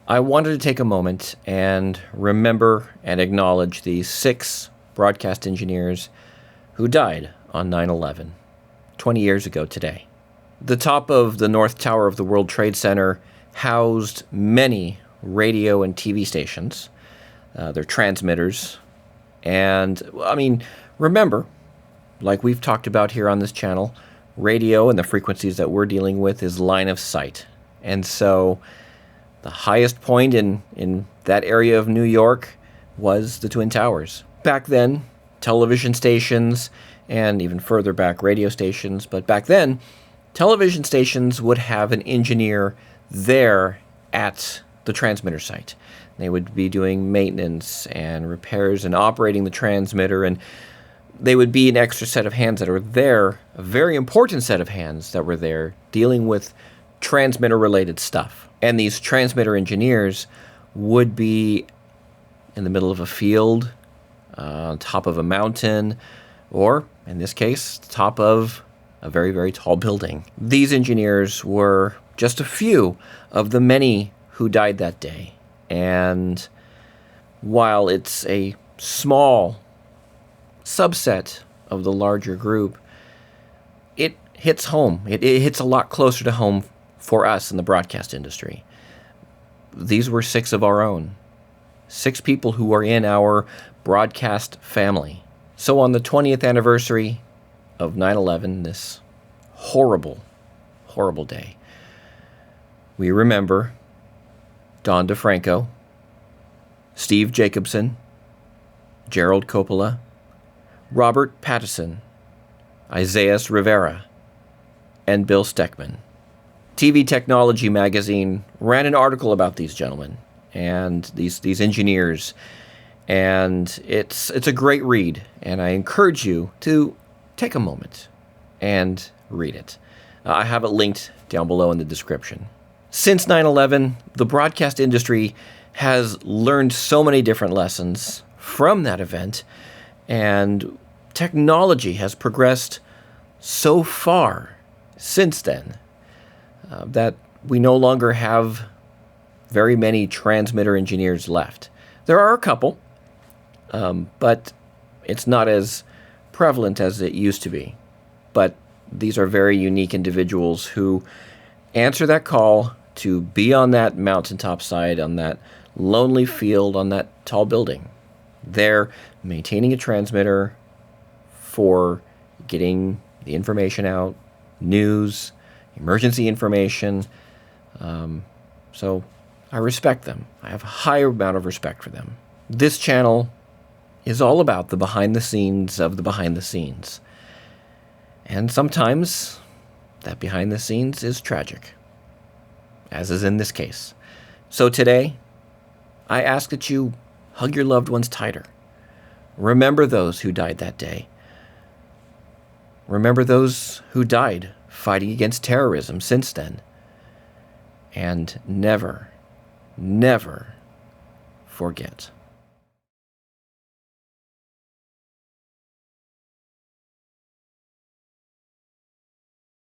I wanted to take a moment and remember and acknowledge the 6 broadcast engineers who died on 9/11, 20 years ago today. The top of the North Tower of the World Trade Center housed many radio and TV stations, their transmitters, and, remember, like we've talked about here on this channel, radio and the frequencies that we're dealing with is line of sight. And so the highest point in that area of New York was the Twin Towers. Back then, television stations, and even further back, radio stations, but back then, television stations would have an engineer there at the transmitter site. They would be doing maintenance and repairs and operating the transmitter, and they would be an extra set of hands that are there, a very important set of hands that were there, dealing with transmitter-related stuff. And these transmitter engineers would be in the middle of a field, on top of a mountain, or, in this case, top of a very, very tall building. These engineers were just a few of the many who died that day. And while it's a small subset of the larger group, it hits home. It hits a lot closer to home for us in the broadcast industry. These were 6 of our own. 6 people who are in our broadcast family. So on the 20th anniversary of 9/11, this horrible, horrible day, we remember Don DeFranco, Steve Jacobson, Gerald Coppola, Robert Pattinson, Isaias Rivera, and Bill Steckman. TV Technology magazine ran an article about these gentlemen and these engineers, and it's a great read, and I encourage you to take a moment and read it. I have it linked down below in the description. Since 9/11, the broadcast industry has learned so many different lessons from that event, and technology has progressed so far since then that we no longer have very many transmitter engineers left. There are a couple, but it's not as prevalent as it used to be. But these are very unique individuals who answer that call to be on that mountaintop side, on that lonely field, on that tall building. They're maintaining a transmitter for getting the information out, news, emergency information. So I respect them. I have a high amount of respect for them. This channel is all about the behind the scenes of the behind the scenes. And sometimes that behind the scenes is tragic, as is in this case. So today, I ask that you hug your loved ones tighter. Remember those who died that day. Remember those who died fighting against terrorism since then. And never, never forget.